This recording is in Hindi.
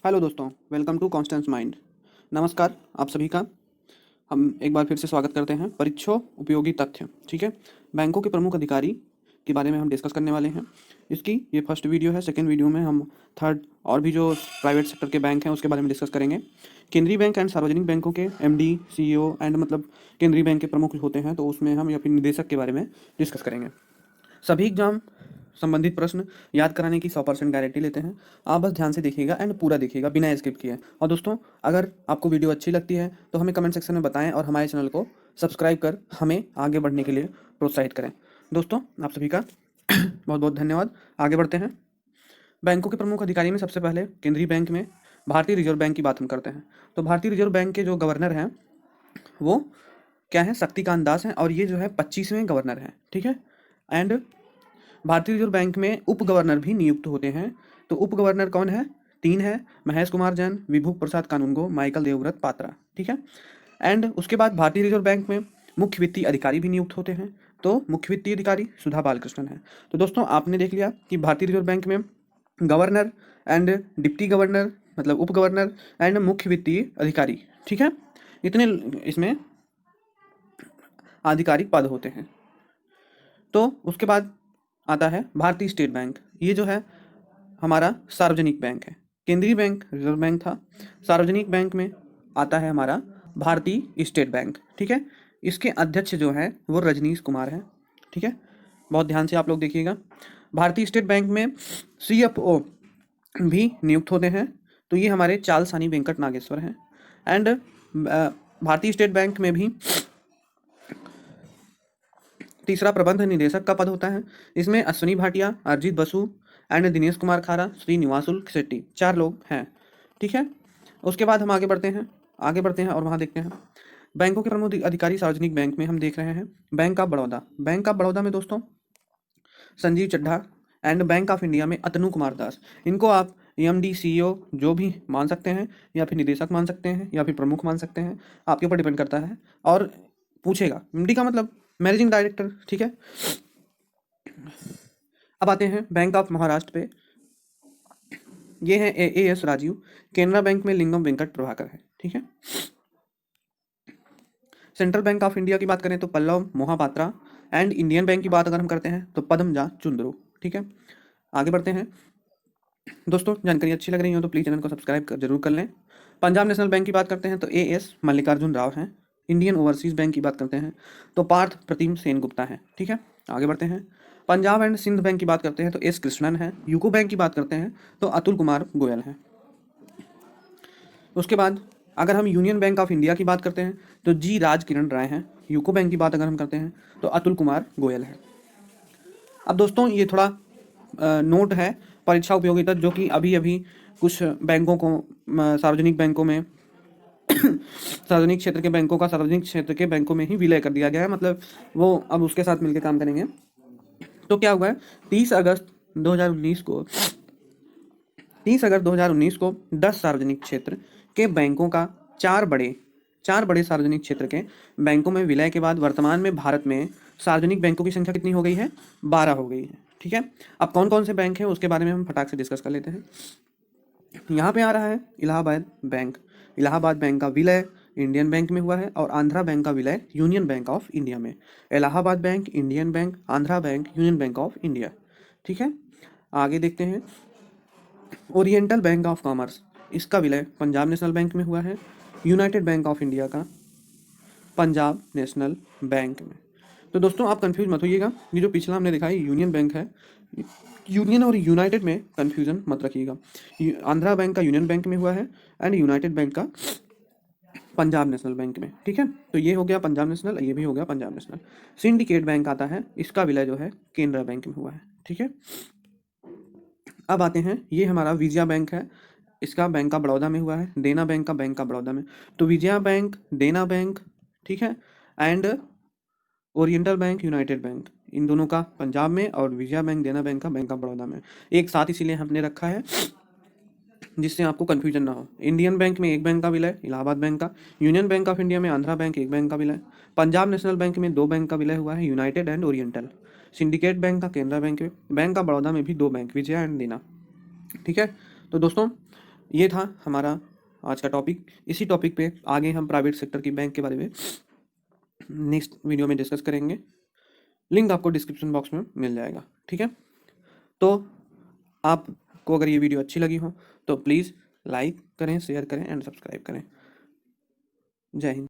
हेलो दोस्तों, वेलकम टू कॉन्स्टेंस माइंड। नमस्कार आप सभी का। हम एक बार फिर से स्वागत करते हैं। परीक्षा उपयोगी तथ्य, ठीक है। बैंकों के प्रमुख अधिकारी के बारे में हम डिस्कस करने वाले हैं। इसकी ये फर्स्ट वीडियो है। सेकंड वीडियो में हम थर्ड और भी जो प्राइवेट सेक्टर के बैंक हैं उसके बारे में डिस्कस करेंगे। केंद्रीय बैंक एंड सार्वजनिक बैंकों के एमडी, सीईओ एंड मतलब केंद्रीय बैंक के प्रमुख होते हैं, तो उसमें हम या फिर निदेशक के बारे में डिस्कस करेंगे। सभी एग्जाम संबंधित प्रश्न याद कराने की 100% गारंटी लेते हैं। आप बस ध्यान से देखिएगा एंड पूरा देखिएगा बिना स्किप किए। और दोस्तों, अगर आपको वीडियो अच्छी लगती है तो हमें कमेंट सेक्शन में बताएं और हमारे चैनल को सब्सक्राइब कर हमें आगे बढ़ने के लिए प्रोत्साहित करें। दोस्तों, आप सभी का बहुत बहुत धन्यवाद। आगे बढ़ते हैं। बैंकों के प्रमुख अधिकारी में सबसे पहले केंद्रीय बैंक में भारतीय रिजर्व बैंक की बात हम करते हैं। तो भारतीय रिजर्व बैंक के जो गवर्नर हैं वो क्या है, शक्तिकांत दास हैं, और ये जो है 25वें गवर्नर हैं, ठीक है। एंड भारतीय रिजर्व बैंक में उप गवर्नर भी नियुक्त होते हैं। तो उप गवर्नर कौन है? 3 है, महेश कुमार जैन, विभू प्रसाद कानूनगो, माइकल देवव्रत पात्रा, ठीक है। एंड उसके बाद भारतीय रिजर्व बैंक में मुख्य वित्तीय अधिकारी भी नियुक्त होते हैं। तो मुख्य वित्तीय अधिकारी सुधा बालकृष्णन है। तो दोस्तों, आपने देख लिया कि भारतीय रिजर्व बैंक में गवर्नर एंड डिप्टी गवर्नर मतलब उप गवर्नर एंड मुख्य वित्तीय अधिकारी, ठीक है। इतने इसमें आधिकारिक पद होते हैं। तो उसके बाद आता है भारतीय स्टेट बैंक। ये जो है हमारा सार्वजनिक बैंक है। केंद्रीय बैंक रिजर्व बैंक था। सार्वजनिक बैंक में आता है हमारा भारतीय स्टेट बैंक, ठीक है। इसके अध्यक्ष जो हैं वो रजनीश कुमार हैं, ठीक है। बहुत ध्यान से आप लोग देखिएगा। भारतीय स्टेट बैंक में सीएफओ भी नियुक्त होते हैं। तो ये हमारे चालसानी वेंकट नागेश्वर हैं। एंड भारतीय स्टेट बैंक में भी तीसरा प्रबंध निदेशक का पद होता है। इसमें अश्विनी भाटिया, अरिजीत बसु एंड दिनेश कुमार खारा, श्रीनिवासुल शेट्टी 4 लोग हैं, ठीक है। उसके बाद हम आगे बढ़ते हैं और वहाँ देखते हैं बैंकों के प्रमुख अधिकारी सार्वजनिक बैंक में हम देख रहे हैं bank of Baroda. Bank of Baroda में दोस्तों Sanjeev Chadha and bank of India में अतनु कुमार दास। इनको आप एमडी, सीईओ जो भी मान सकते हैं, या फिर निदेशक मान सकते हैं, या फिर प्रमुख मान सकते हैं, आपके ऊपर डिपेंड करता है। और पूछेगा एमडी का मतलब मैनेजिंग डायरेक्टर, ठीक है। अब आते हैं बैंक ऑफ महाराष्ट्र पे। ये है एएस राजीव। केनरा बैंक में लिंगम वेंकट प्रभाकर है, ठीक है। सेंट्रल बैंक ऑफ इंडिया की बात करें तो Pallav Mohapatra. And Indian bank की बात अगर हम करते हैं तो पद्मजा चुंद्रू, ठीक है। आगे बढ़ते हैं। दोस्तों, जानकारी अच्छी लग रही हो तो प्लीज़ चैनल को सब्सक्राइब जरूर कर लें। पंजाब नेशनल बैंक की बात करते हैं तो एएस मल्लिकार्जुन राव हैं। इंडियन ओवरसीज बैंक की बात करते हैं तो पार्थ प्रतिम सेन गुप्ता है, ठीक है। आगे बढ़ते हैं। पंजाब एंड सिंध बैंक की बात करते हैं तो एस कृष्णन है। यूको बैंक की बात करते हैं तो अतुल कुमार गोयल है। उसके बाद अगर हम यूनियन बैंक ऑफ इंडिया की बात करते हैं तो जी राज किरण राय हैं। यूको बैंक की बात अगर हम करते हैं तो अतुल कुमार गोयल है। अब दोस्तों, ये थोड़ा नोट है परीक्षा उपयोगिता, जो कि अभी अभी कुछ बैंकों को सार्वजनिक बैंकों में सार्वजनिक क्षेत्र के बैंकों का सार्वजनिक क्षेत्र के बैंकों में ही विलय कर दिया गया है। मतलब वो अब उसके साथ मिलकर काम करेंगे। तो क्या हुआ है, 30 अगस्त 2019 को 10 सार्वजनिक क्षेत्र के बैंकों का चार बड़े सार्वजनिक क्षेत्र के बैंकों में विलय के बाद वर्तमान में भारत में सार्वजनिक बैंकों की संख्या कितनी हो गई है? 12 हो गई है, ठीक है। अब कौन कौन से बैंक हैं उसके बारे में हम फटाक से डिस्कस कर लेते हैं। यहाँ पे आ रहा है इलाहाबाद बैंक। इलाहाबाद बैंक का विलय इंडियन बैंक में हुआ है और आंध्रा बैंक का विलय यूनियन बैंक ऑफ इंडिया में। Allahabad bank, Indian bank, Andhra bank, union bank of India, ठीक है। आगे देखते हैं। ओरिएंटल बैंक ऑफ कॉमर्स, इसका विलय पंजाब नेशनल बैंक में हुआ है। यूनाइटेड बैंक ऑफ इंडिया का पंजाब नेशनल बैंक में। तो दोस्तों, आप कंफ्यूज मत होइएगा। ये जो पिछला हमने देखा है यूनियन बैंक है, यूनियन और यूनाइटेड में कंफ्यूजन मत रखिएगा। आंध्रा बैंक का यूनियन बैंक में हुआ है एंड यूनाइटेड बैंक का पंजाब नेशनल बैंक में, ठीक है। तो ये हो गया पंजाब नेशनल, ये भी हो गया पंजाब नेशनल। सिंडिकेट बैंक आता है, इसका विलय जो है केनरा बैंक में हुआ है, ठीक है। अब आते हैं, ये हमारा विजया बैंक है, इसका बैंक ऑफ बड़ौदा में हुआ है। देना बैंक का बैंक ऑफ बड़ौदा में। तो विजया बैंक, देना बैंक, ठीक है, and Oriental bank, United bank, इन दोनों का पंजाब में, और विजया बैंक, देना बैंक का बैंक ऑफ बड़ौदा में। एक साथ इसीलिए हमने रखा है जिससे आपको कन्फ्यूजन ना हो। इंडियन बैंक में एक बैंक का विलय इलाहाबाद बैंक का। यूनियन बैंक ऑफ इंडिया में आंध्रा बैंक एक बैंक का विलय। पंजाब नेशनल बैंक में 2 बैंक का विलय हुआ है, United and oriental. Syndicate bank का केनरा बैंक में। बैंक ऑफ बड़ौदा में भी 2 बैंक, विजया एंड देना, ठीक है। तो दोस्तों, ये था हमारा आज का टॉपिक। इसी टॉपिक पे आगे हम प्राइवेट सेक्टर की बैंक के बारे में नेक्स्ट वीडियो में डिस्कस करेंगे। लिंक आपको डिस्क्रिप्शन बॉक्स में मिल जाएगा, ठीक है। तो आपको अगर ये वीडियो अच्छी लगी हो तो प्लीज़ लाइक करें, शेयर करें एंड सब्सक्राइब करें। जय हिंद।